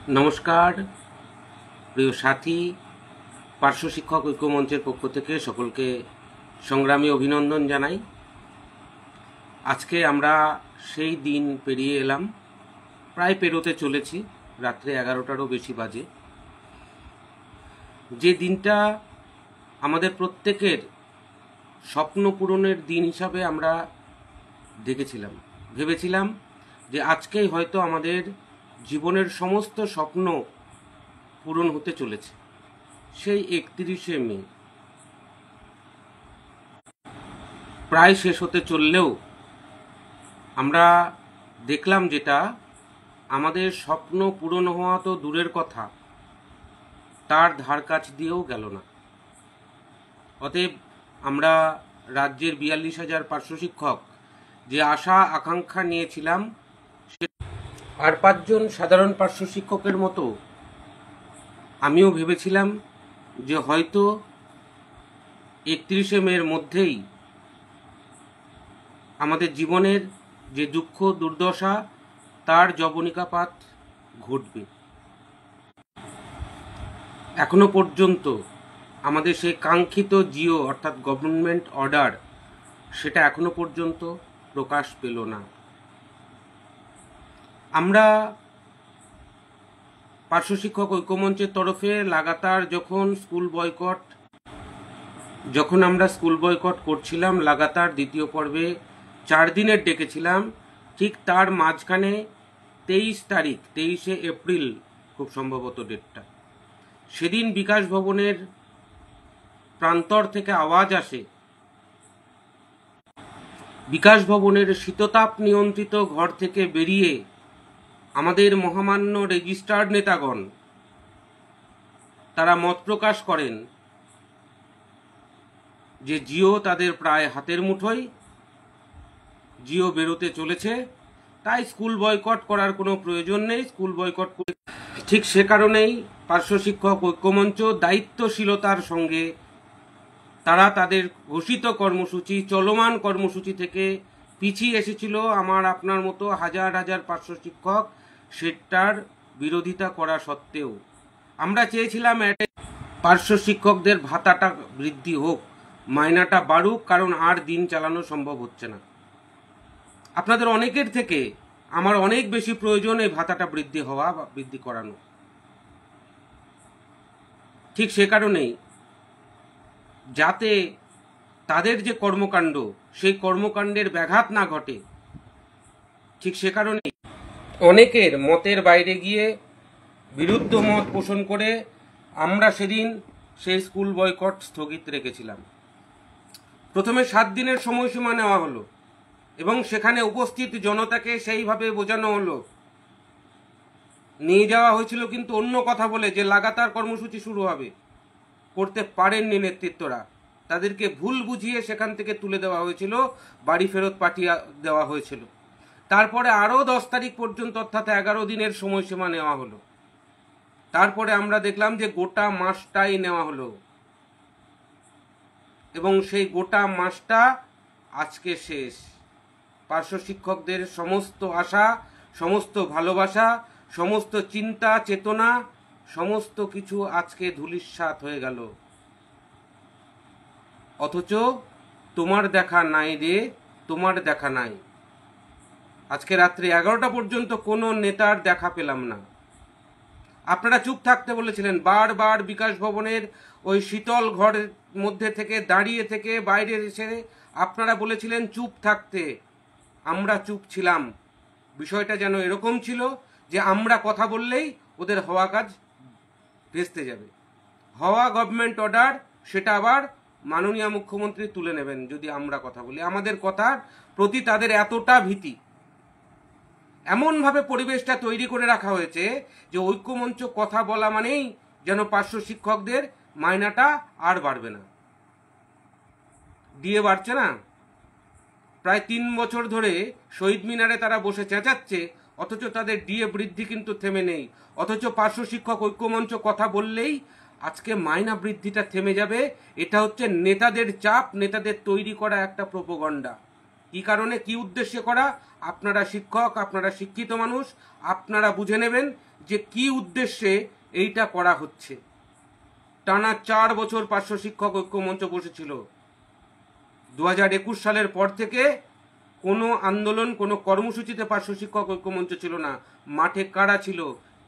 নমস্কার প্রিয় সাথী, পার্শ্ব শিক্ষক ঐক্য মঞ্চের পক্ষ থেকে সকলকে সংগ্রামী অভিনন্দন জানাই। আজকে আমরা সেই দিন পেরিয়ে এলাম, প্রায় পেরোতে চলেছি, রাত্রে 11টারও বেশি বাজে, যে দিনটা আমাদের প্রত্যেকের স্বপ্ন পূরণের দিন হিসাবে আমরা দেখেছিলাম, ভেবেছিলাম যে আজকেই হয়তো আমাদের জীবনের সমস্ত স্বপ্ন পূরণ হতে চলেছে। সেই 31শে মে প্রায় শেষ হতে চললেও আমরা দেখলাম যেটা আমাদের স্বপ্ন পূরণ হওয়া তো দূরের কথা, তার ধার কাছ দিয়েও গেল না। অতএব আমরা রাজ্যের 42,000 পার্শ্ব শিক্ষক যে আশা আকাঙ্ক্ষা নিয়েছিলাম, আর 5জন সাধারণ পার্শ্ব শিক্ষকের মতো আমিও ভেবেছিলাম যে হয়তো 31শে মের মধ্যেই আমাদের জীবনের যে দুঃখ দুর্দশা তার যবনিকাপাত ঘটবে। এখনো পর্যন্ত আমাদের সেই কাঙ্ক্ষিত জিও অর্থাৎ গভর্নমেন্ট অর্ডার সেটা এখনো পর্যন্ত প্রকাশ পেল না। আমরা পার্শ্ব শিক্ষক ঐক্যমঞ্চের তরফে লাগাতার যখন আমরা স্কুল বয়কট করছিলাম, লাগাতার দ্বিতীয় পর্বে 4 দিনের ডেকেছিলাম, ঠিক তার মাঝখানে 23শে এপ্রিল খুব সম্ভবত ডেটটা, সেদিন বিকাশ ভবনের প্রান্তর থেকে আওয়াজ আসে, বিকাশ ভবনের শীততাপ নিয়ন্ত্রিত ঘর থেকে বেরিয়ে আমাদের মহামান্য রেজিস্টার্ড নেতাগণ তারা মত প্রকাশ করেন যে জিও তাদের প্রায় হাতের মুঠোয়, জিও বেরোতে চলেছে, তাই স্কুল বয়কট করার কোনো প্রয়োজন নেই, স্কুল বয়কট করে। ঠিক সে কারণেই পার্শ্ব শিক্ষক ঐক্যমঞ্চ দায়িত্বশীলতার সঙ্গে তারা তাদের ঘোষিত কর্মসূচি, চলমান কর্মসূচি থেকে পিছিয়ে এসেছিল। আমার আপনার মতো হাজার হাজার পার্শ্ব শিক্ষক সেটার বিরোধিতা করা সত্ত্বেও আমরা চেয়েছিলাম পার্শ্ব শিক্ষকদের ভাতাটা বৃদ্ধি হোক, মাইনাটা বাড়ুক, কারণ আর দিন চালানো সম্ভব হচ্ছে না। আপনাদের অনেকের থেকে আমার অনেক বেশি প্রয়োজন এই ভাতাটা বৃদ্ধি হওয়া বা বৃদ্ধি করানো। ঠিক সে কারণেই যাতে তাদের যে কর্মকাণ্ড সেই কর্মকাণ্ডের ব্যাঘাত না ঘটে, ঠিক সে কারণেই অনেকের মতের বাইরে গিয়ে বিরুদ্ধ মত পোষণ করে আমরা সেদিন সেই স্কুল বয়কট স্থগিত রেখেছিলাম। প্রথমে 7 দিনের সময়সীমা নেওয়া হলো এবং সেখানে উপস্থিত জনতাকে সেইভাবে বোঝানো হলো, নিয়ে যাওয়া হয়েছিল কিন্তু অন্য কথা বলে যে লাগাতার কর্মসূচি শুরু হবে, করতে পারেননি নেতৃত্বরা, তাদেরকে ভুল বুঝিয়ে সেখান থেকে তুলে দেওয়া হয়েছিল, বাড়ি ফেরত পাঠিয়ে দেওয়া হয়েছিল। তারপরে আরও 10 তারিখ পর্যন্ত অর্থাৎ 11 দিনের সময়সীমা নেওয়া হলো। তারপরে আমরা দেখলাম যে গোটা মাসটাই নেওয়া হলো এবং সেই গোটা মাসটা আজকে শেষ। পার্শ্ব শিক্ষকদের সমস্ত আশা, সমস্ত ভালোবাসা, সমস্ত চিন্তা চেতনা, সমস্ত কিছু আজকে ধূলিসাৎ হয়ে গেল। অথচ তোমার দেখা নাই রে, তোমার দেখা নাই। আজকে রাত্রি 11টা পর্যন্ত কোনো নেতার দেখা পেলাম না। আপনারা চুপ থাকতে বলেছিলেন, বারবার বিকাশ ভবনের ওই শীতল ঘরের মধ্যে থেকে দাঁড়িয়ে থেকে বাইরে এসে আপনারা বলেছিলেন চুপ থাকতে। আমরা চুপ ছিলাম। বিষয়টা যেন এরকম ছিল যে আমরা কথা বললেই ওদের হওয়া কাজ ভেস্তে যাবে, হওয়া গভর্নমেন্ট অর্ডার সেটা আবার মাননীয় মুখ্যমন্ত্রী তুলে নেবেন যদি আমরা কথা বলি। আমাদের কথার প্রতি তাদের এতটা ভীতি, এমনভাবে পরিবেশটা তৈরি করে রাখা হয়েছে যে ঐক্যমঞ্চ কথা বলা মানেই যেন পার্শ্ব শিক্ষকদের মাইনাটা আর বাড়বে না, ডিএ বাড়ছে না। প্রায় 3 বছর ধরে শহীদ মিনারে তারা বসে চেঁচাচ্ছে, অথচ তাদের ডিএ বৃদ্ধি কিন্তু থেমে নেই। অথচ পার্শ্ব শিক্ষক ঐক্যমঞ্চ কথা বললেই আজকে মাইনা বৃদ্ধিটা থেমে যাবে। এটা হচ্ছে নেতাদের চাপ, নেতাদের তৈরি করা একটা প্রোপাগান্ডা। কি কারণে, কি উদ্দেশ্যে করা, আপনারা শিক্ষক, আপনারা শিক্ষিত মানুষ, আপনারা বুঝে নেবেন যে কি উদ্দেশ্যে এইটা করা হচ্ছে। টানা 4 বছর পার্শ্ব শিক্ষক ঐক্য মঞ্চ বসেছিল। 2021 সালের পর থেকে কোনো আন্দোলন, কোনো কর্মসূচিতে পার্শ্ব শিক্ষক ঐক্য মঞ্চ ছিল না। মাঠে কারা ছিল?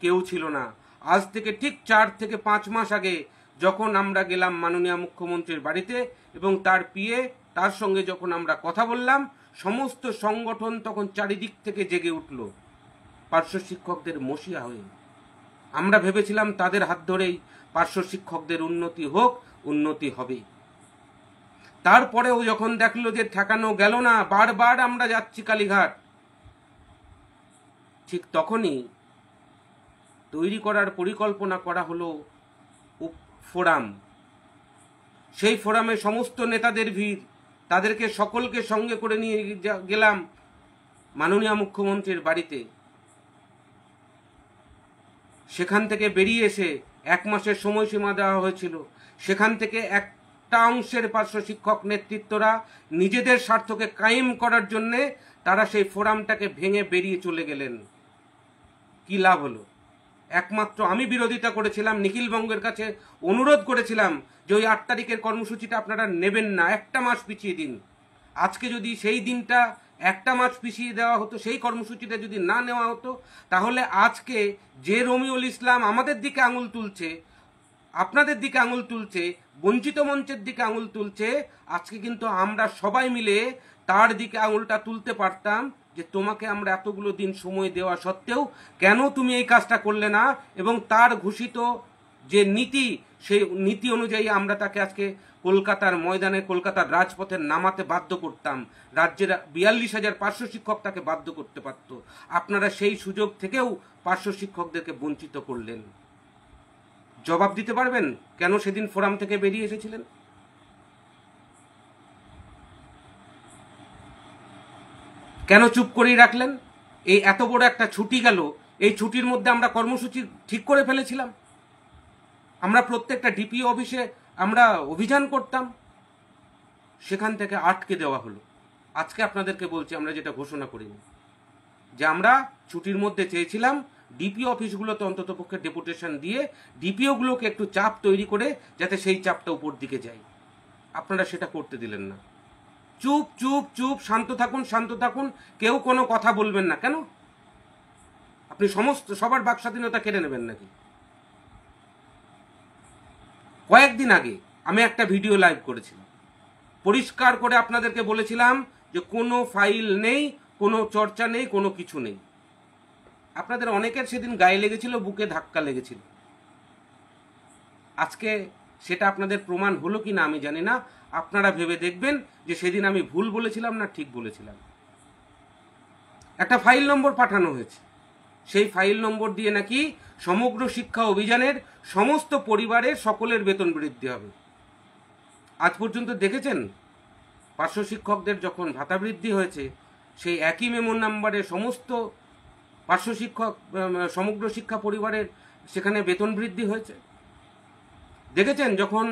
কেউ ছিল না। আজ থেকে ঠিক 4 থেকে 5 মাস আগে যখন আমরা গেলাম মাননীয় মুখ্যমন্ত্রীর বাড়িতে এবং তার পিএ, তার সঙ্গে যখন আমরা কথা বললাম, সমস্ত সংগঠন তখন চারিদিক থেকে জেগে উঠল পার্শ্ব শিক্ষকদের মসিয়া হয়ে। আমরা ভেবেছিলাম তাদের হাত ধরেই পার্শ্ব শিক্ষকদের উন্নতি হোক, উন্নতি হবে। তারপরেও যখন দেখলো যে ঠেকানো গেল না, বারবার আমরা যাচ্ছি কালীঘাট, ঠিক তখনই তৈরি করার পরিকল্পনা করা হলো ফোরাম। সেই ফোরামে সমস্ত নেতাদের ভিড়, তাদেরকে সকলকে সঙ্গে করে নিয়ে গেলাম মাননীয় মুখ্যমন্ত্রীর বাড়িতে। সেখান থেকে বেরিয়ে এসে 1 মাসের সময়সীমা দেওয়া হয়েছিল। সেখান থেকে একটা অংশের পার্শ্ব শিক্ষক নেতৃত্বরা নিজেদের স্বার্থকে কায়েম করার জন্যে তারা সেই ফোরামটাকে ভেঙে বেরিয়ে চলে গেলেন। কি লাভ হলো? একমাত্র আমি বিরোধিতা করেছিলাম, নিখিলবঙ্গের কাছে অনুরোধ করেছিলাম যে ওই 8 তারিখের কর্মসূচিটা আপনারা নেবেন না, 1টা মাস পিছিয়ে দিন। আজকে যদি সেই দিনটা 1টা মাস পিছিয়ে দেওয়া হতো, সেই কর্মসূচিটা যদি না নেওয়া হতো, তাহলে আজকে যে রমিউল ইসলাম আমাদের দিকে আঙুল তুলছে, আপনাদের দিকে আঙুল তুলছে, বঞ্চিত মঞ্চের দিকে আঙুল তুলছে, আজকে কিন্তু আমরা সবাই মিলে তার দিকে আঙুলটা তুলতে পারতাম যে তোমাকে আমরা এতগুলো দিন সময় দেওয়া সত্ত্বেও কেন তুমি এই কাজটা করলে না, এবং তার ঘোষিত যে নীতি, সেই নীতি অনুযায়ী আমরা তাকে আজকে কলকাতার ময়দানে, কলকাতার রাজপথে নামাতে বাধ্য করতাম। রাজ্যের 42,000 পার্শ্ব শিক্ষক তাকে বাধ্য করতে পারত। আপনারা সেই সুযোগ থেকেও পার্শ্ব শিক্ষকদেরকে বঞ্চিত করলেন। জবাব দিতে পারবেন কেন সেদিন ফোরাম থেকে বেরিয়ে এসেছিলেন? কেন চুপ করেই রাখলেন? এই এত বড় একটা ছুটি গেল, এই ছুটির মধ্যে আমরা কর্মসূচি ঠিক করে ফেলেছিলাম। আমরা প্রত্যেকটা ডিপিও অফিসে আমরা অভিযান করতাম, সেখান থেকে আটকে দেওয়া হলো। আজকে আপনাদেরকে বলছি, আমরা যেটা ঘোষণা করিনি, যে আমরা ছুটির মধ্যে চেয়েছিলাম ডিপিও অফিসগুলোতে অন্তত পক্ষে ডেপুটেশন দিয়ে ডিপিওগুলোকে একটু চাপ তৈরি করে যাতে সেই চাপটা উপর দিকে যায়। আপনারা সেটা করতে দিলেন না। চুপ চুপ চুপ, শান্ত থাকুন, শান্ত থাকুন, কেউ কোনো কথা বলবেন না। কেন? আপনি সবার বাক স্বাধীনতা কেড়ে নেবেন নাকি? কয়েকদিন আগে আমি একটা ভিডিও লাইভ করেছিলাম, পরিষ্কার করে আপনাদেরকে বলেছিলাম যে কোনো ফাইল নেই, কোনো চর্চা নেই, কোনো কিছু নেই। আপনাদের অনেকের সেদিন গায়ে লেগেছিল, বুকে ধাক্কা লেগেছিল। আজকে সেটা আপনাদের প্রমাণ হলো কি না আমি জানি না। আপনারা ভেবে দেখবেন যে সেদিন আমি ভুল বলেছিলাম না ঠিক বলেছিলাম। একটা ফাইল নম্বর পাঠানো হয়েছে, সেই ফাইল নম্বর দিয়ে নাকি সমগ্র শিক্ষা অভিযানের সমস্ত পরিবারের সকলের বেতন বৃদ্ধি হবে। আজ পর্যন্ত দেখেছেন পার্শ্ব শিক্ষকদের যখন ভাতা বৃদ্ধি হয়েছে, সেই একই মেমো নাম্বারে সমস্ত পার্শ্ব শিক্ষক, সমগ্র শিক্ষা পরিবারের সেখানে বেতন বৃদ্ধি হয়েছে? দেখেছেন যখন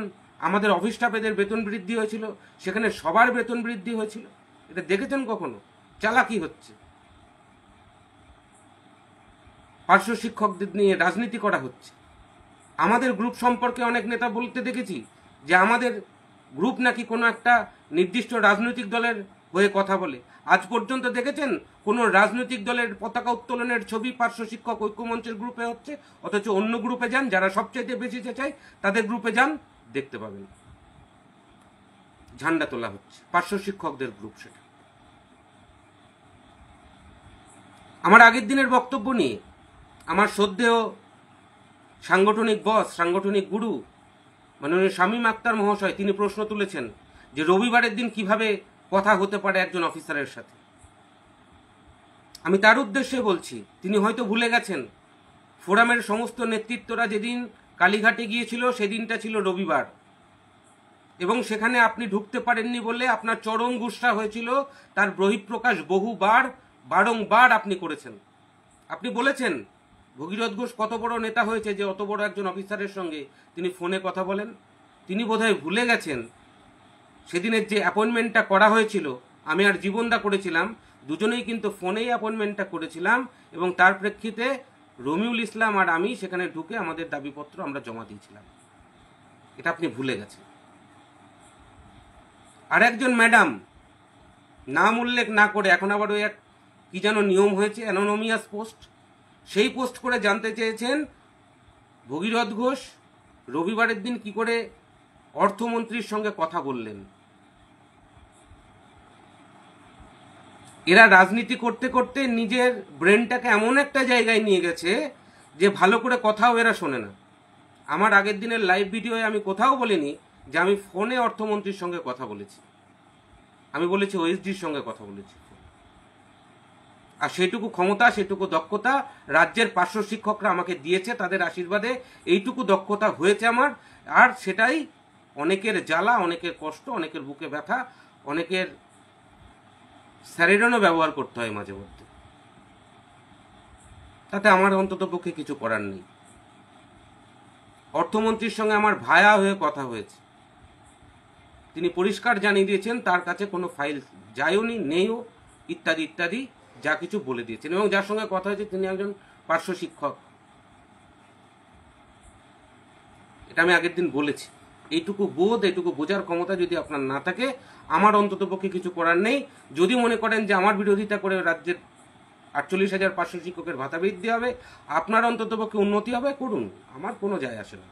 আমাদের অফিস স্টাফেদের বেতন বৃদ্ধি হয়েছিল, সেখানে সবার বেতন বৃদ্ধি হয়েছিল? এটা দেখেছেন কখনো? চালাকি হচ্ছে। পার্শ্ব শিক্ষকদের নিয়ে রাজনীতি করা হচ্ছে। আমাদের গ্রুপ সম্পর্কে অনেক নেতা বলতে দেখেছি যে আমাদের গ্রুপ নাকি কোনো একটা নির্দিষ্ট রাজনৈতিক দলের হয়ে কথা বলে। আজ পর্যন্ত দেখেছেন কোনো রাজনৈতিক দলের পতাকা উত্তোলনের ছবি পার্শ্ব শিক্ষক ঐক্যমঞ্চের গ্রুপে হচ্ছে? অথচ অন্য গ্রুপে যান, যারা সবচাইতে বেশি চায় তাদের গ্রুপে যান, দেখতে পাবেন ঝান্ডা তোলা হচ্ছে। পার্শ্ব শিক্ষকদের গ্রুপ সেটা। আমার আগের দিনের বক্তব্য নিয়ে আমার শ্রদ্ধেয় সাংগঠনিক বস, সাংগঠনিক গুরু মাননীয় শামীম আক্তার মহাশয়, তিনি প্রশ্ন তুলেছেন যে রবিবারের দিন কিভাবে কথা হতে পারে একজন অফিসারের সাথে। আমি তার উদ্দেশ্যে বলছি, তিনি হয়তো ভুলে গেছেন ফোরামের সমস্ত নেতৃত্বরা যেদিন কালীঘাটে গিয়েছিল সেদিনটা ছিল রবিবার, এবং সেখানে আপনি ঢুকতে পারেননি বলে আপনার চরম গুসা হয়েছিল। তার বহিঃপ্রকাশ বহুবার, বারংবার আপনি করেছেন। আপনি বলেছেন ভগীরথ ঘোষ কত বড় নেতা হয়েছে যে অত বড় একজন অফিসারের সঙ্গে তিনি ফোনে কথা বলেন। তিনি বোধহয় ভুলে গেছেন সেদিনের যে অ্যাপয়েন্টমেন্টটা করা হয়েছিল, আমি আর জীবনদা করেছিলাম, দুজনেই কিন্তু ফোনেই অ্যাপয়েন্টমেন্টটা করেছিলাম, এবং তার প্রেক্ষিতে রমিউল ইসলাম আর আমি সেখানে ঢুকে আমাদের দাবিপত্র আমরা জমা দিয়েছিলাম। এটা আপনি ভুলে গেছেন। আর একজন ম্যাডাম নাম উল্লেখ না করে, এখন আবার ওই এক কি যেন নিয়ম হয়েছে, অ্যানোনিমাস পোস্ট, সেই পোস্ট করে জানতে চেয়েছেন ভগীরথ ঘোষ রবিবারের দিন কি করে অর্থমন্ত্রীর সঙ্গে কথা বললেন। এরা রাজনীতি করতে করতে নিজের ব্রেনটাকে এমন একটা জায়গায় নিয়ে গেছে যে ভালো করে কথাও এরা শোনে না। আমার আগের দিনের লাইভ ভিডিওয়ে আমি কোথাও বলিনি যে আমি ফোনে অর্থমন্ত্রীর সঙ্গে কথা বলেছি, আমি বলেছি ওএসডির সঙ্গে কথা বলেছি। আর সেটুকু ক্ষমতা, সেটুকু দক্ষতা রাজ্যের পার্শ্ব শিক্ষকরা আমাকে দিয়েছে, তাদের আশীর্বাদে এইটুকু দক্ষতা হয়েছে আমার। আর সেটাই অনেকের জ্বালা, অনেকের কষ্ট, অনেকের বুকে ব্যথা, অনেকের স্যারিডনও ব্যবহার করতে হয় মাঝে মধ্যে। তাতে আমার অন্তত পক্ষে কিছু করার নেই। অর্থমন্ত্রীর সঙ্গে আমার ভায়া হয়ে কথা হয়েছে, তিনি পরিষ্কার জানিয়ে দিয়েছেন তার কাছে কোনো ফাইল যায়ওনি, নেইও, ইত্যাদি ইত্যাদি যা কিছু বলে দিয়েছেন। এবং যার সঙ্গে কথা হয়েছে তিনি একজন পার্শ্ব শিক্ষক, এটা আমি আগের দিন বলেছি। এইটুকু বোধ, এইটুকু বোঝার ক্ষমতা যদি আপনার না থাকে, আমার অন্তত পক্ষে কিছু করার নেই। যদি মনে করেন যে আমার বিরোধিতা করে রাজ্যের 48,000 পার্শ্ব শিক্ষকের ভাতা বৃদ্ধি হবে, আপনার অন্তত পক্ষে উন্নতি হবে, করুন, আমার কোনো যায় আসে না।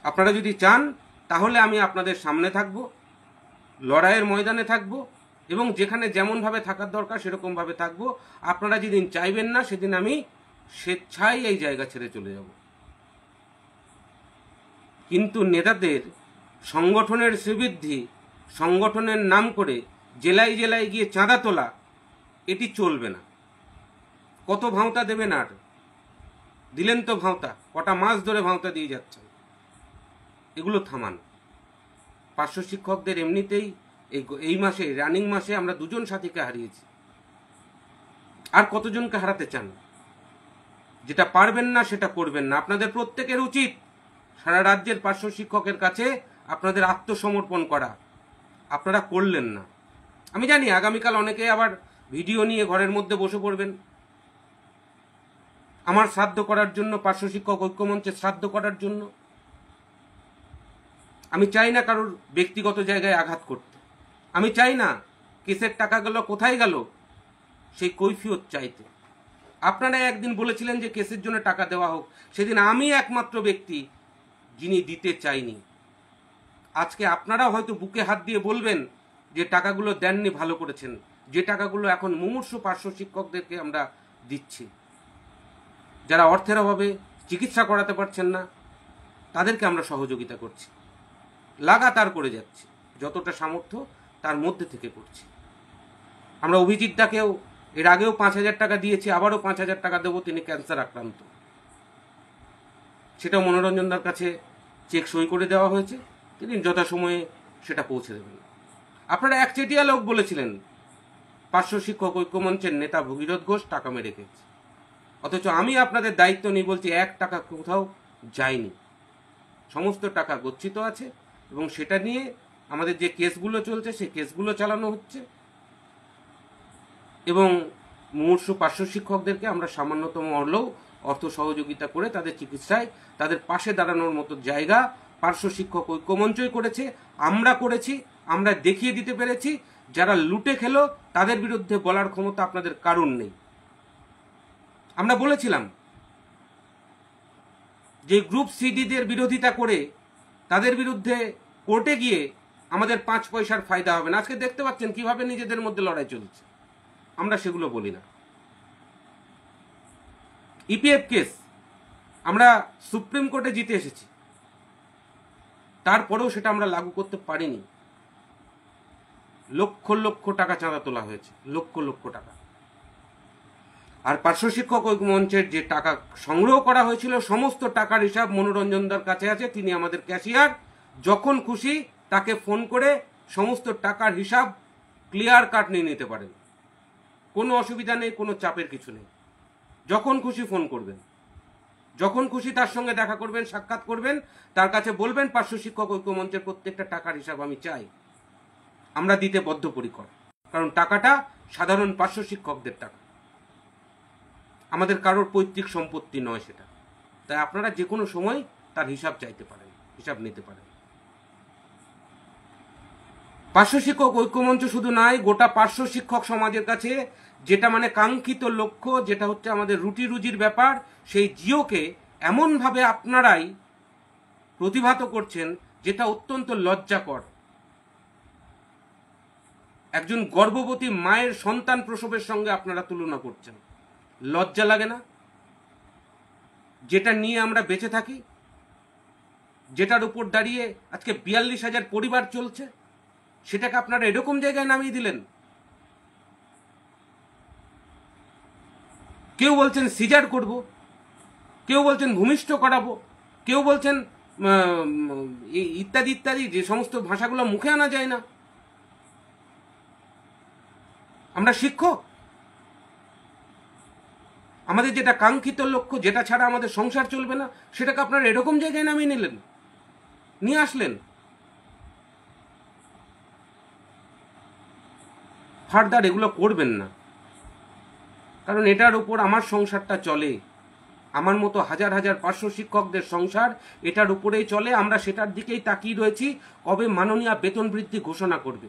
আপনারা যদি চান তাহলে আমি আপনাদের সামনে থাকব, লড়াইয়ের ময়দানে থাকব, এবং যেখানে যেমনভাবে থাকার দরকার সেরকমভাবে থাকব। আপনারা যেদিন চাইবেন না সেদিন আমি স্বেচ্ছায় এই জায়গা ছেড়ে চলে যাব। কিন্তু নেতাদের সংগঠনের শ্রীবৃদ্ধি, সংগঠনের নাম করে জেলায় জেলায় গিয়ে চাঁদা তোলা, এটি চলবে না। কত ভাঁওতা দেবেন? আর দিলেন তো ভাঁওতা, কটা মাস ধরে ভাঁওতা দিয়ে যাচ্ছেন, এগুলো থামান। পার্শ্ব শিক্ষকদের এমনিতেই এই মাসে, রানিং মাসে আমরা 2জন সাথীকে হারিয়েছি। আর কতজনকে হারাতে চান? যেটা পারবেন না সেটা করবেন না। আপনাদের প্রত্যেকের উচিত সারা রাজ্যের পার্শ্ব শিক্ষকের কাছে আপনাদের আত্মসমর্পণ করা। আপনারা করলেন না। আমি জানি আগামীকাল অনেকে আবার ভিডিও নিয়ে ঘরের মধ্যে বসে পড়বেন আমার শ্রাদ্ধ করার জন্য, পার্শ্ব শিক্ষক ঐক্যমঞ্চে শ্রাদ্ধ করার জন্য। আমি চাই না কারোর ব্যক্তিগত জায়গায় আঘাত করতে। আমি চাই না কেসের টাকাগুলো কোথায় গেল সেই কৈফিয়ত চাইতে। আপনারা একদিন বলেছিলেন যে কেসের জন্য টাকা দেওয়া হোক, সেদিন আমি একমাত্র ব্যক্তি যিনি দিতে চাইনি। আজকে আপনারা হয়তো বুকে হাত দিয়ে বলবেন যে টাকাগুলো দেননি, ভালো করেছেন। যে টাকাগুলো এখন মুমূর্ষু পার্শ্ব শিক্ষকদেরকে আমরা দিচ্ছি, যারা অর্থের অভাবে চিকিৎসা করাতে পারছেন না, তাদেরকে আমরা সহযোগিতা করছি, লাগাতার করে যাচ্ছি, যতটা সামর্থ্য তার মধ্যে থেকে করছি। আমরা অভিজিৎ দাকেও এর আগেও 5,000 টাকা দিয়েছি, আবারও 5,000 টাকা দেবো, তিনি ক্যান্সার আক্রান্ত। সেটা মনোরঞ্জনদার কাছে চেক সই করে দেওয়া হয়েছে, তিনি যথাসময়ে সেটা পৌঁছে দেবেন। আপনারা একচেটিয়া লোক বলেছিলেন পার্শ্ব শিক্ষক ঐক্যমঞ্চের নেতা ভগীরথ ঘোষ টাকা মেরে খেয়েছে, অথচ আমি আপনাদের দায়িত্ব নিয়ে বলছি 1 টাকা কোথাও যায়নি। সমস্ত টাকা গচ্ছিত আছে এবং সেটা নিয়ে আমাদের যে কেসগুলো চলছে সেই কেসগুলো চালানো হচ্ছে। এবং মুমূর্ষু পার্শ্ব শিক্ষকদেরকে আমরা সামান্যতম হলেও অর্থ সহযোগিতা করে তাদের চিকিৎসায়, তাদের পাশে দাঁড়ানোর মতো জায়গা পার্শ্ব শিক্ষক ঐক্যমঞ্চই করেছে, আমরা করেছি, আমরা দেখিয়ে দিতে পেরেছি। যারা লুটে খেলো তাদের বিরুদ্ধে বলার ক্ষমতা আপনাদের কারণ নেই। আমরা বলেছিলাম যে গ্রুপ সিডিদের বিরোধিতা করে তাদের বিরুদ্ধে কোর্টে গিয়ে আমাদের 5 পয়সার ফায়দা হবে না। আজকে দেখতে পাচ্ছেন কিভাবে নিজেদের মধ্যে লড়াই চলছে। আমরা সেগুলো বলি না। ইপিএফ কেস আমরা সুপ্রিম কোর্টে জিতে এসেছি, তারপরেও সেটা আমরা লাগু করতে পারিনি। লক্ষ লক্ষ টাকা চাঁদা তোলা হয়েছে, লক্ষ লক্ষ টাকা। আর পার্শ্ব শিক্ষক ঐক্যমঞ্চের যে টাকা সংগ্রহ করা হয়েছিল সমস্ত টাকার হিসাব মনোরঞ্জনদার কাছে আছে, তিনি আমাদের ক্যাশিয়ার। যখন খুশি তাকে ফোন করে সমস্ত টাকার হিসাব ক্লিয়ার কাট নিয়ে নিতে পারেন, কোনো অসুবিধা নেই, কোনো চাপের কিছু নেই। যখন খুশি ফোন করবেন, যখন খুশি তার সঙ্গে দেখা করবেন, সাক্ষাৎ করবেন, তার কাছে বলবেন পার্শ্ব শিক্ষক ঐক্যমঞ্চের প্রত্যেকটা টাকার হিসাব আমি চাই। আমরা দিতে বদ্ধপরিকর, কারণ টাকাটা সাধারণ পার্শ্ব শিক্ষকদের টাকা। আমাদের কারোর পৈতৃক সম্পত্তি নয় সেটা। তাই আপনারা যে কোনো সময় তার হিসাব চাইতে পারেন, হিসাব নিতে পারেন। পার্শ্ব শিক্ষক ঐক্যমঞ্চ শুধু নয়, গোটা পার্শ্ব শিক্ষক সমাজের কাছে যেটা মানে কাঙ্ক্ষিত লক্ষ্য, যেটা হচ্ছে আমাদের রুটি রুজির ব্যাপার, সেই জিওকে এমনভাবে আপনারাই প্রতিভাত করছেন যেটা অত্যন্ত লজ্জাকর। একজন গর্ভবতী মায়ের সন্তান প্রসবের সঙ্গে আপনারা তুলনা করছেন। লজ্জা লাগে না? যেটা নিয়ে আমরা বেঁচে থাকি, যেটার উপর দাঁড়িয়ে আজকে 42,000 পরিবার চলছে, সেটাকে আপনারা এরকম জায়গায় নামিয়ে দিলেন। কেউ বলছেন সিজার করব, কেউ বলছেন ভূমিষ্ঠ করাবো, কেউ বলছেন ইত্যাদি ইত্যাদি, যে সমস্ত ভাষাগুলো মুখে আনা যায় না। আমরা শিক্ষক, আমাদের যেটা কাঙ্ক্ষিত লক্ষ্য, যেটা ছাড়া আমাদের সংসার চলবে না, সেটাকে আপনারা এরকম জায়গায় নামিয়ে নিলেন, নিয়ে আসলেন। ফার্দার এগুলো করবেন না, কারণ এটার উপর আমার সংসারটা চলে। আমার মতো হাজার হাজার পার্শ্ব শিক্ষকদের সংসার এটার উপরেই চলে। আমরা সেটার দিকেই তাকিয়ে রয়েছি, কবে মাননীয় বেতন বৃদ্ধি ঘোষণা করবে,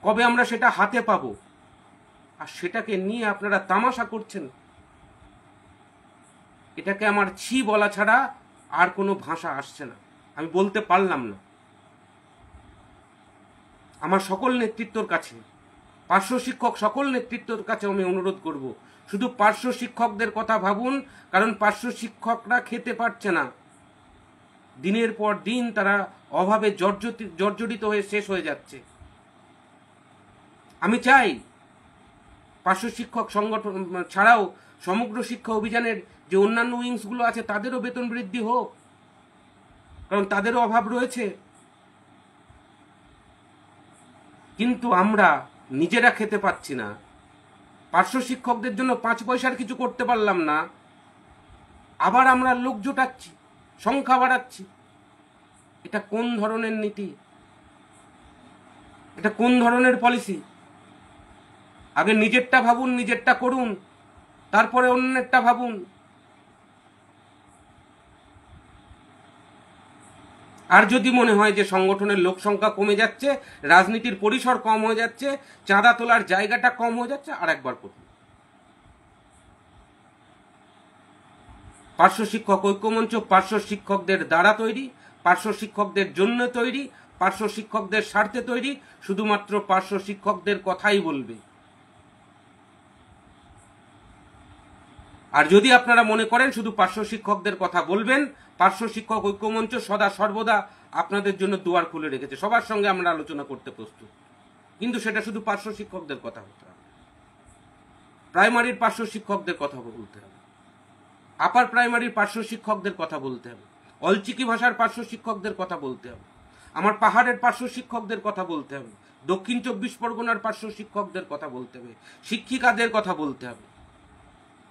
কবে আমরা সেটা হাতে পাবো। আর সেটাকে নিয়ে আপনারা তামাশা করছেন। এটাকে আমার ছি বলা ছাড়া আর কোনো ভাষা আসছে না, আমি বলতে পারলাম না। আমার সকল নেতৃত্বর কাছে, পার্শ্ব শিক্ষক সকল নেতৃত্বর কাছে আমি অনুরোধ করব, শুধু পার্শ্ব শিক্ষকদের কথা ভাবুন, কারণ পার্শ্ব শিক্ষকরা খেতে পারছে না। দিনের পর দিন তারা অভাবে জর্জরিত হয়ে শেষ হয়ে যাচ্ছে। আমি চাই পার্শ্ব শিক্ষক সংগঠন ছাড়াও সমগ্র শিক্ষা অভিযানের যে অন্যান্য উইংসগুলো আছে তাদেরও বেতন বৃদ্ধি হোক, কারণ তাদেরও অভাব রয়েছে। কিন্তু আমরা নিজেরা খেতে পাচ্ছি না, পার্শ্ব শিক্ষকদের জন্য 5 পয়সার কিছু করতে পারলাম না, আবার আমরা লোক জোটাচ্ছি, সংখ্যা বাড়াচ্ছি। এটা কোন ধরনের নীতি? এটা কোন ধরনের পলিসি? আগে নিজেরটা ভাবুন, নিজেরটা করুন, তারপরে অন্যেরটা ভাবুন। আর যদি মনে হয় যে সংগঠনের লোক সংখ্যা কমে যাচ্ছে, রাজনীতির পরিসর কম হয়ে যাচ্ছে, চাঁদা তোলার জায়গাটা কম হয়ে যাচ্ছে, আর একবার করুন। পার্শ্ব শিক্ষক ঐক্যমঞ্চ পার্শ্ব শিক্ষকদের দ্বারা তৈরি, পার্শ্ব শিক্ষকদের জন্য তৈরি, পার্শ্ব শিক্ষকদের স্বার্থে তৈরি, শুধুমাত্র পার্শ্ব শিক্ষকদের কথাই বলবে। আর যদি আপনারা মনে করেন শুধু পার্শ্ব শিক্ষকদের কথা বলবেন, পার্শ্ব শিক্ষক ঐক্যমঞ্চ সদা সর্বদা আপনাদের জন্য দুয়ার খুলে রেখেছে, সবার সঙ্গে আমরা আলোচনা করতে প্রস্তুত। কিন্তু সেটা শুধু পার্শ্ব শিক্ষকদের কথা হতে হবে, প্রাইমারির পার্শ্ব শিক্ষকদের কথা বলতে হবে, আপার প্রাইমারির পার্শ্ব শিক্ষকদের কথা বলতে হবে, অলচিকি ভাষার পার্শ্ব শিক্ষকদের কথা বলতে হবে, আমার পাহাড়ের পার্শ্ব শিক্ষকদের কথা বলতে হবে, দক্ষিণ 24 পরগনার পার্শ্ব শিক্ষকদের কথা বলতে হবে, শিক্ষিকাদের কথা বলতে হবে।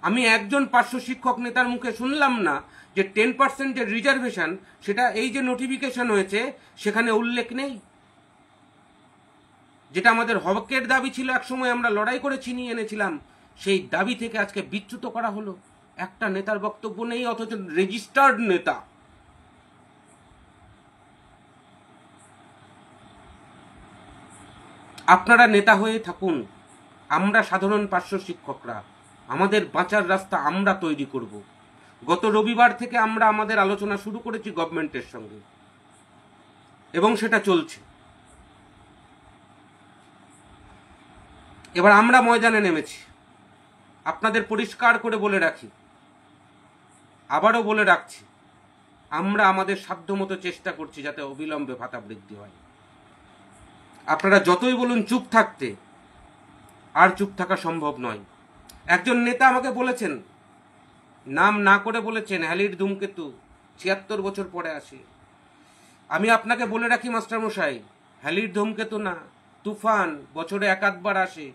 আমি একজন পার্শ্ব শিক্ষক নেতার মুখে শুনলাম না যে 10% যে রিজার্ভেশন, সেটা এই যে নোটিফিকেশন হয়েছে সেখানে উল্লেখ নেই। যেটা আমাদের হকের দাবি ছিল, একসময় আমরা লড়াই করে ছিনিয়ে এনেছিলাম, সেই দাবি থেকে আজকে বিচ্যুত করা হলো। একটা নেতার বক্তব্য নেই, অথচ রেজিস্টার্ড নেতা। আপনারা নেতা হয়ে থাকুন, আমরা সাধারণ পার্শ্ব শিক্ষকরা আমাদের বাঁচার রাস্তা আমরা তৈরি করব। গত রবিবার থেকে আমরা আমাদের আলোচনা শুরু করেছি গভর্নমেন্টের সঙ্গে, এবং সেটা চলছে। এবার আমরা ময়দানে নেমেছি। আপনাদের পরিষ্কার করে বলে রাখি, আবারও বলে রাখছি, আমরা আমাদের সাধ্যমতো চেষ্টা করছি যাতে অবিলম্বে ভাতা বৃদ্ধি হয়। আপনারা যতই বলুন চুপ থাকতে, আর চুপ থাকা সম্ভব নয়। একজন নেতা আমাকে বলেছেন, নাম না করে বলেছেন, হ্যালির ধূমকেতু 76 বছর পরে আসে। আমি আপনাকে বলে রাখি মাস্টারমশাই, হ্যালির ধূমকেতু না, তুফান বছরে একাধবার আসে।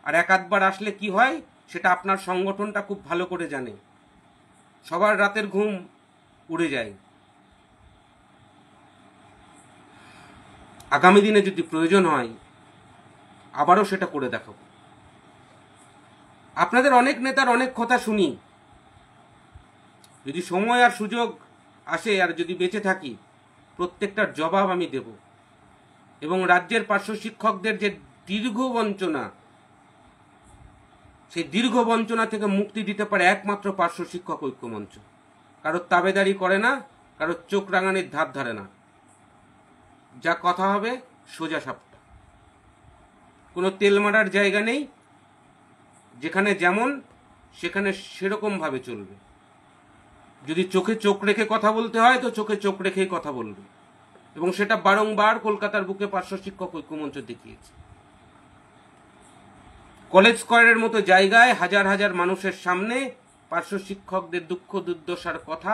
আর একাধবার আসলে কি হয় সেটা আপনার সংগঠনটা খুব ভালো করে জানে। সবার রাতের ঘুম উড়ে যায়। আগামী দিনে যদি প্রয়োজন হয় আবারও সেটা করে দেখাবো। আপনাদের অনেক নেতার অনেক কথা শুনি, যদি সময় আর সুযোগ আসে আর যদি বেঁচে থাকি প্রত্যেকটার জবাব আমি দেব। এবং রাজ্যের পার্শ্ব শিক্ষকদের যে দীর্ঘ বঞ্চনা, সেই দীর্ঘ বঞ্চনা থেকে মুক্তি দিতে পারে একমাত্র পার্শ্ব শিক্ষক ঐক্যমঞ্চ। কারোর তাবেদারি করে না, কারোর চোখ রাঙানির ধার ধারে না, যা কথা হবে সোজা সাপটা, কোনো তেল মারার জায়গা নেই, যেখানে যেমন সেখানে সেরকম ভাবে চলবে। যদি চোখে চোখ রেখে কথা বলতে হয় তো চোখে চোখ রেখেই কথা বলবে, এবং সেটা বারংবার কলকাতার বুকে পার্শ্ব শিক্ষক ঐক্যমঞ্চ দেখিয়েছে। কলেজ স্কয়ারের মতো জায়গায় হাজার হাজার মানুষের সামনে পার্শ্ব শিক্ষকদের দুঃখ দুর্দশার কথা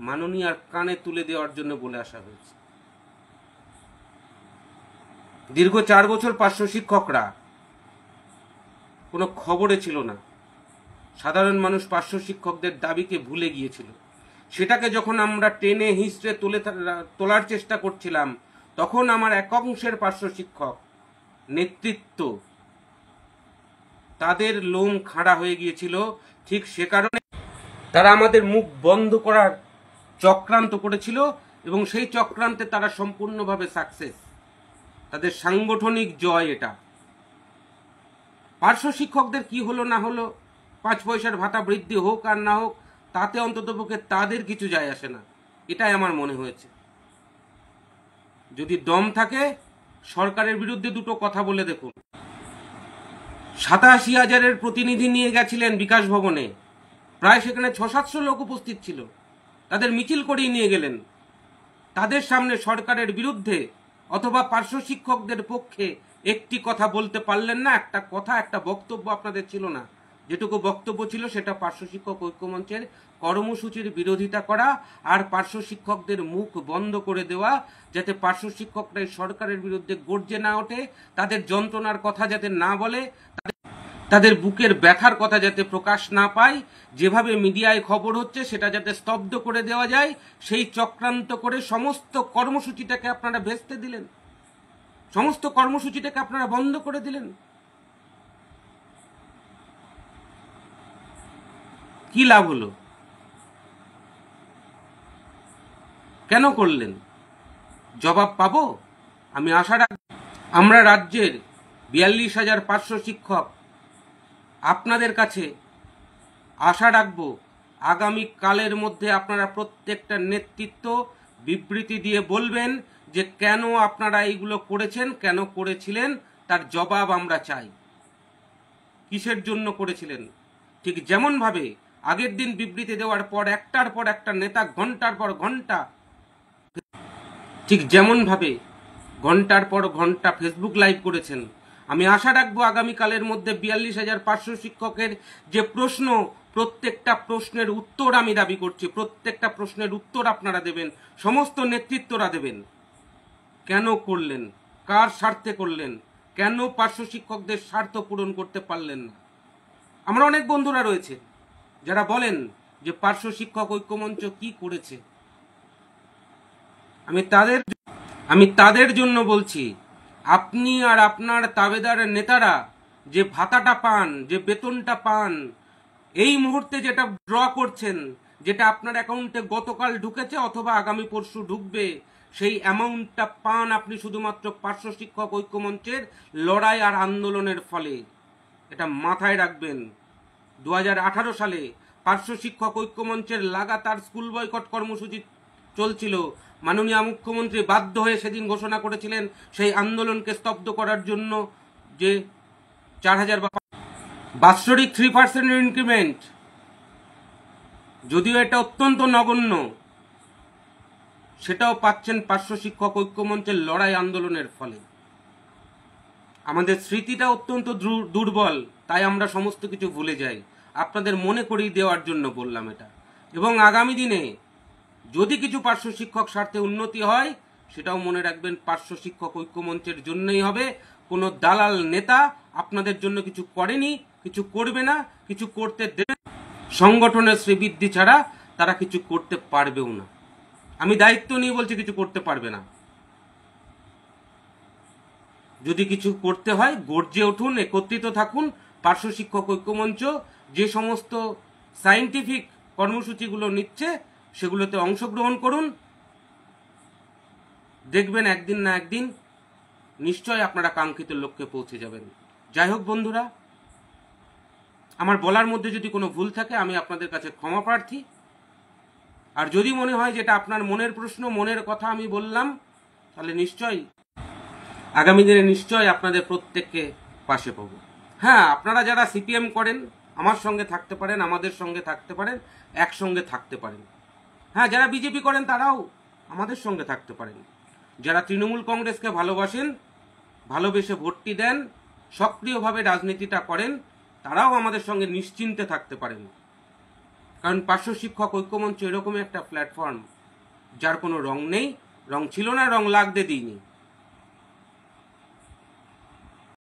মাননীয়ার কানে তুলে দেওয়ার জন্য বলে আসা হয়েছে। দীর্ঘ 4 বছর পার্শ্ব শিক্ষকরা কোনো খবরে ছিল না। সাধারণ মানুষ পার্শ্ব শিক্ষকদের দাবিকে ভুলে গিয়েছিল। সেটাকে যখন আমরা টেনে হিঁচড়ে তোলার চেষ্টা করছিলাম, তখন আমার একাংশের পার্শ্ব শিক্ষক নেতৃত্ব তাদের লোম খাড়া হয়ে গিয়েছিল। ঠিক সে কারণে তারা আমাদের মুখ বন্ধ করার চক্রান্ত করেছিল, এবং সেই চক্রান্তে তারা সম্পূর্ণভাবে সাকসেস। তাদের সাংগঠনিক জয় এটা। পার্শ্ব শিক্ষকদের কি হলো না হলো, 5 পয়সার ভাতা বৃদ্ধি হোক আর না হোক, তাতে অন্ততপক্ষে তাদের কিছু যায় আসে না, এটাই আমার মনে হয়েছে। যদি দম থাকে সরকারের বিরুদ্ধে দুটো কথা বলে দেখুন। 87,000-এর প্রতিনিধি নিয়ে গেছিলেন বিকাশ ভবনে, প্রায় সেখানে 600-700 লোক উপস্থিত ছিল, তাদের মিছিল করিয়ে নিয়ে গেলেন। তাদের সামনে সরকারের বিরুদ্ধে অথবা পার্শ্ব শিক্ষকদের পক্ষে একটি কথা বলতে পারলেন না, একটা কথা, একটা বক্তব্য আপনাদের ছিল না। যেটুকু বক্তব্য ছিল সেটা পার্শ্ব শিক্ষক ঐক্যমঞ্চের কর্মসূচির বিরোধিতা করা আর পার্শ্ব শিক্ষকদের মুখ বন্ধ করে দেওয়া, যাতে পার্শ্ব শিক্ষকরাই সরকারের বিরুদ্ধে গর্জে না ওঠে, তাদের যন্ত্রণার কথা যাতে না বলে, তাদের বুকের ব্যথার কথা যাতে প্রকাশ না পায়, যেভাবে মিডিয়ায় খবর হচ্ছে সেটা যাতে স্তব্ধ করে দেওয়া যায়, সেই চক্রান্ত করে সমস্ত কর্মসূচিটাকে আপনারা ভেস্তে দিলেন, সমস্ত কর্মসূচিটাকে আপনারা বন্ধ করে দিলেন। কি লাভ হলো? কেন করলেন? জবাব পাবো? আমি আশা রাখব আমরা রাজ্যের 42,000 পার্শ্ব শিক্ষক আপনাদের কাছে আশা রাখব আগামী কালের মধ্যে আপনারা প্রত্যেকটা নেতৃত্ব বিবৃতি দিয়ে বলবেন যে কেন আপনারা এইগুলো করেছেন, কেন করেছিলেন, তার জবাব আমরা চাই। কিসের জন্য করেছিলেন? ঠিক যেমন ভাবে আগের দিন বিবৃতি দেওয়ার পর একটার পর একটা নেতা ঘন্টার পর ঘন্টা, ঠিক যেমন ভাবে ঘন্টার পর ঘন্টা ফেসবুক লাইভ করেছেন, আমি আশা রাখবো আগামীকালের মধ্যে 42,000 পার্শ্ব শিক্ষকের যে প্রশ্ন, প্রত্যেকটা প্রশ্নের উত্তর আমি দাবি করছি, প্রত্যেকটা প্রশ্নের উত্তর আপনারা দেবেন, সমস্ত নেতৃত্বরা দেবেন। কেন করলেন? কার স্বার্থে করলেন? কেন পার্শ্ব শিক্ষকদের স্বার্থ পূরণ করতে পারলেন না? আমরা অনেক বন্ধুরা রয়েছে যারা বলেন যে পার্শ্ব শিক্ষক ঐক্যমঞ্চ কি করেছে। আমি তাদের জন্য বলছি, আপনি আর আপনার তাবেদার নেতারা যে ভাতাটা পান, যে বেতনটা পান, এই মুহূর্তে যেটা ড্র করছেন, যেটা আপনার অ্যাকাউন্টে গতকাল ঢুকেছে অথবা আগামী পরশু ঢুকবে, সেই অ্যামাউন্টটা পান আপনি শুধুমাত্র পার্শ্ব শিক্ষক ঐক্যমঞ্চের লড়াই আর আন্দোলনের ফলে। এটা মাথায় রাখবেন। 2018 সালে পার্শ্ব শিক্ষক ঐক্যমঞ্চের লাগাতার স্কুল বয়কট কর্মসূচি চলছিল। মাননীয় মুখ্যমন্ত্রী বাধ্য হয়ে সেদিন ঘোষণা করেছিলেন সেই আন্দোলনকে স্তব্ধ করার জন্য যে 4,000 বাৎসরিক 3% ইনক্রিমেন্ট, যদিও এটা অত্যন্ত নগণ্য, সেটাও পাচ্ছেন পার্শ্ব শিক্ষক ঐক্যমঞ্চের লড়াই আন্দোলনের ফলে। আমাদের স্মৃতিটা অত্যন্ত দুর্বল, তাই আমরা সমস্ত কিছু ভুলে যাই। আপনাদের মনে করিয়ে দেওয়ার জন্য বললাম এটা। এবং আগামী দিনে যদি কিছু পার্শ্ব শিক্ষক স্বার্থে উন্নতি হয়, সেটাও মনে রাখবেন পার্শ্ব শিক্ষক ঐক্যমঞ্চের জন্যই হবে। কোনো দালাল নেতা আপনাদের জন্য কিছু করেনি, কিছু করবে না, কিছু করতে দেবে। সংগঠনের শ্রীবৃদ্ধি ছাড়া তারা কিছু করতে পারবেও না। আমি দায়িত্ব নিয়ে বলছি, কিছু করতে পারবে না। যদি কিছু করতে হয় গর্জে উঠুন, একত্রিত থাকুন, পার্শ্ব শিক্ষক ঐক্যমঞ্চ যে সমস্ত সায়েন্টিফিক কর্মসূচিগুলো নিচ্ছে সেগুলোতে অংশগ্রহণ করুন। দেখবেন একদিন না একদিন নিশ্চয় আপনারা কাঙ্ক্ষিত লক্ষ্যে পৌঁছে যাবেন। যাই হোক বন্ধুরা, আমার বলার মধ্যে যদি কোনো ভুল থাকে আমি আপনাদের কাছে ক্ষমা প্রার্থী। আর যদি মনে হয় যেটা আপনার মনের প্রশ্ন, মনের কথা আমি বললাম, তাহলে নিশ্চয়ই আগামী দিনে নিশ্চয়ই আপনাদের প্রত্যেককে পাশে পাবো। হ্যাঁ, আপনারা যারা সিপিএম করেন আমার সঙ্গে থাকতে পারেন, আমাদের সঙ্গে থাকতে পারেন, একসঙ্গে থাকতে পারেন। হ্যাঁ, যারা বিজেপি করেন তারাও আমাদের সঙ্গে থাকতে পারেন। যারা তৃণমূল কংগ্রেসকে ভালোবাসেন, ভালোবেসে ভোটটি দেন, সক্রিয়ভাবে রাজনীতিটা করেন, তারাও আমাদের সঙ্গে নিশ্চিন্তে থাকতে পারেন। কারণ পার্শ্ব শিক্ষক ঐক্যমঞ্চ এরকমই একটা প্ল্যাটফর্ম যার কোনো রং নেই, রং ছিল না, রং লাগতে দিইনি।